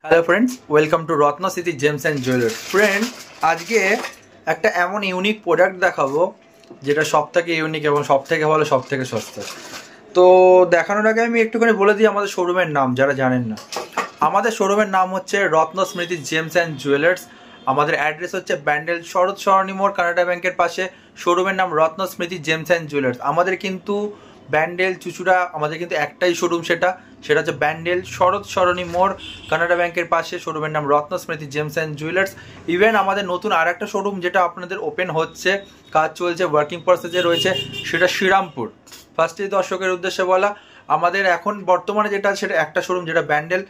Hello friends, welcome to Ratna city James and jewellers. Friend, আজকে একটা এমন unique product দেখাবো যেটা সব থেকে ইউনিক এবং সব থেকে ভালো, সব থেকে সস্তা। তো দেখানোর আগে আমি একটুখানি বলে দিই আমাদের শোরুমের নাম যারা জানেন না। আমাদের শোরুমের নাম হচ্ছে রত্ন স্মৃতি জেমস অ্যান্ড জুয়েলার্স। আমাদের অ্যাড্রেস হচ্ছে ব্যান্ডেল শরৎ সরণী মোড়, কানাডা ব্যাংকের পাশে। শোরুমের নাম রত্ন স্মৃতি জেমস অ্যান্ড জুয়েলার্স। আমাদের কিন্তু ব্যান্ডেল চুচুড়া আমাদের কিন্তু একটাই শোরুম, সেটা হচ্ছে ব্যান্ডেল শরৎ সরণী মোড়, কানাডা ব্যাংকের পাশে। শোরুমের নাম রত্ন স্মৃতি জেমস অ্যান্ড জুয়েলার্স। ইভেন আমাদের নতুন আর একটা শোরুম যেটা আপনাদের ওপেন হচ্ছে, কাজ চলছে, ওয়ার্কিং প্রসেসে রয়েছে, সেটা শ্রীরামপুর। ফার্স্টেই দর্শকের উদ্দেশ্যে বলা, আমাদের এখন বর্তমানে যেটা সেটা একটা শোরুম, যেটা ব্যান্ডেল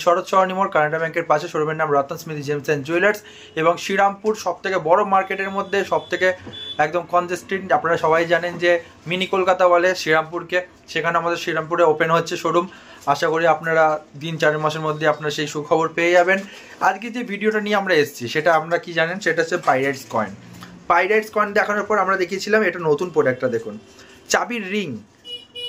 শরৎ সরণী মোড়, কানাডা ব্যাংকের পাশে। শোরুমের নাম রত্ন স্মৃতি জেমস অ্যান্ড জুয়েলার্স। এবং শ্রীরামপুর সব থেকে বড় মার্কেটের মধ্যে, সব থেকে একদম কনজেস্টেড, আপনারা সবাই জানেন যে মিনি কলকাতা বলে শ্রীরামপুরকে। সেখানে আমাদের শ্রীরামপুরে ওপেন হচ্ছে শোরুম। আশা করি আপনারা 3-4 মাসের মধ্যে আপনারা সেই সুখবর পেয়ে যাবেন। আজকে যে ভিডিওটা নিয়ে আমরা এসেছি সেটা আপনারা কি জানেন, সেটা হচ্ছে পাইরেটস কয়েন। পাইরেটস কয়েন দেখানোর পর আমরা দেখিয়েছিলাম এটা নতুন প্রোডাক্টটা। দেখুন, চাবির রিং,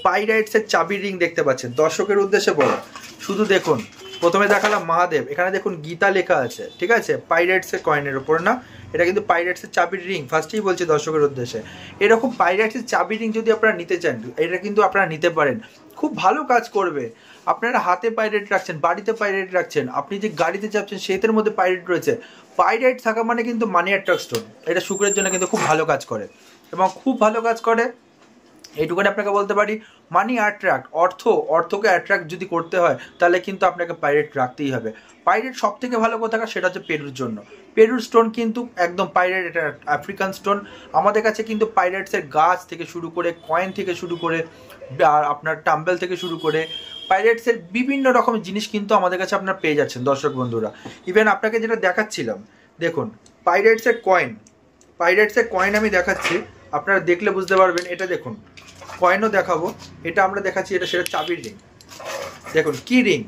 পাইরাইটসের চাবির রিং দেখতে পাচ্ছেন। দর্শকের উদ্দেশ্যে বলো, শুধু দেখুন, প্রথমে দেখালাম মহাদেব, এখানে দেখুন গীতা লেখা আছে, ঠিক আছে, পাইরাইটসের কয়েনের ওপর না, এটা কিন্তু পাইরাইটসের চাবির রিং। ফার্স্টেই বলছি দর্শকের উদ্দেশ্যে, এরকম পাইরাইটসের চাবির রিং যদি আপনারা নিতে চান, এটা কিন্তু আপনারা নিতে পারেন, খুব ভালো কাজ করবে। আপনারা হাতে পাইরেট রাখছেন, বাড়িতে পাইরেট রাখছেন, আপনি যে গাড়িতে চাপছেন সেটার মধ্যে পাইরেট রয়েছে। পাইরেট থাকা মানে কিন্তু মানি অ্যাট্রাক্ট স্টোন, এটা শুক্রের জন্য কিন্তু খুব ভালো কাজ করে এবং খুব ভালো কাজ করে। এইটুকুনি আপনাকে বলতে পারি, মানি অ্যাট্রাক্ট, অর্থকে অ্যাট্রাক্ট যদি করতে হয় তাহলে কিন্তু আপনাকে পাইরেট রাখতেই হবে। পাইরেট সব থেকে ভালো কোথাকার, সেটা হচ্ছে পেরুর জন্য। পেরুর স্টোন কিন্তু একদম পাইরেট, এটা আফ্রিকান স্টোন। আমাদের কাছে কিন্তু পাইরেটসের গাছ থেকে শুরু করে, কয়েন থেকে শুরু করে, আর আপনার টাম্বেল থেকে শুরু করে, পাইরেটসের বিভিন্ন রকম জিনিস কিন্তু আমাদের কাছে আপনারা পেয়ে যাচ্ছেন দর্শক বন্ধুরা। ইভেন আপনাকে যেটা দেখাচ্ছিলাম, দেখুন পাইরেটসের কয়েন আমি দেখাচ্ছি, আপনারা দেখলে বুঝতে পারবেন। এটা দেখুন, কয়েনও দেখাবো, এটা আমরা দেখাচ্ছি, এটা সেটা চাবির রিং। দেখুন কি রিং,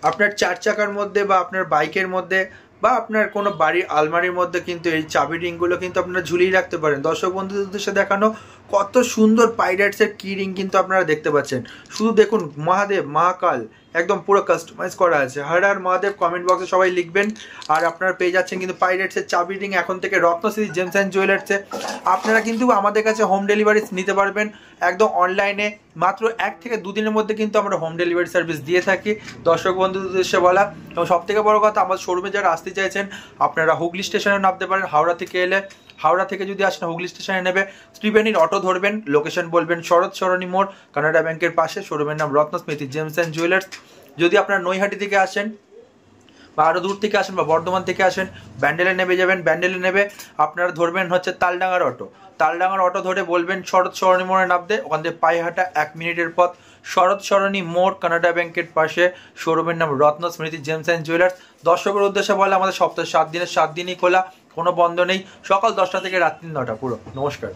আপনার 4 চাকার মধ্যে বা আপনার বাইকের মধ্যে বা আপনার কোনো বাড়ির আলমারির মধ্যে কিন্তু এই চাবির রিংগুলো কিন্তু আপনারা ঝুলিয়ে রাখতে পারেন। দর্শক বন্ধুদের উদ্দেশ্যে দেখানো কত সুন্দর পাইরেটসের কি রিং কিন্তু আপনারা দেখতে পাচ্ছেন। শুধু দেখুন, মহাদেব, মহাকাল একদম পুরো কাস্টমাইজ করা আছে। হর হর মহাদেব কমেন্ট বক্সে সবাই লিখবেন। আর আপনারা পেয়ে যাচ্ছেন কিন্তু পাইরেটসের চাবি রিং এখন থেকে রত্ন সিটি জেমস অ্যান্ড জুয়েলার্সে। আপনারা কিন্তু আমাদের কাছে হোম ডেলিভারি নিতে পারবেন একদম অনলাইনে, মাত্র 1 থেকে 2 দিনের মধ্যে কিন্তু আমরা হোম ডেলিভারি সার্ভিস দিয়ে থাকি দর্শক বন্ধুদের উদ্দেশ্যে বলা। এবং সব থেকে বড় কথা, আমাদের শোরুমে যারা আসতে চাইছেন আপনারা হুগলি স্টেশনে নামতে পারেন। হাওড়া থেকে এলে, হাওড়া থেকে যদি আসেন হুগলি স্টেশনে নেবে, ত্রিবেণীর অটো ধরবেন, লোকেশন বলবেন শরৎ সরণী মোড়, কানাডা ব্যাংকের পাশে। শোরুমের নাম রত্ন স্মৃতি জেমস অ্যান্ড জুয়েলার্স। যদি আপনারা নৈহাটি থেকে আসেন বা আরও দূর থেকে আসেন বা বর্ধমান থেকে আসেন, ব্যান্ডেলে নেমে যাবেন। ব্যান্ডেলে নেবে আপনারা ধরবেন হচ্ছে তালডাঙ্গার অটো। তালডাঙ্গার অটো ধরে বলবেন শরৎ সরণী মোড়ে নামতে, ওখান থেকে পায়ে হাঁটা 1 মিনিটের পথ। শরৎ সরণী মোড়, কানাডা ব্যাংকের পাশে। শোরুমের নাম রত্ন স্মৃতি জেমস অ্যান্ড জুয়েলার্স। দর্শকের উদ্দেশ্যে বলে, আমাদের সপ্তাহে 7 দিনের 7 দিনই খোলা, কোনো বন্ধ নেই, সকাল 10টা থেকে রাত্রি 9টা পুরো। নমস্কার।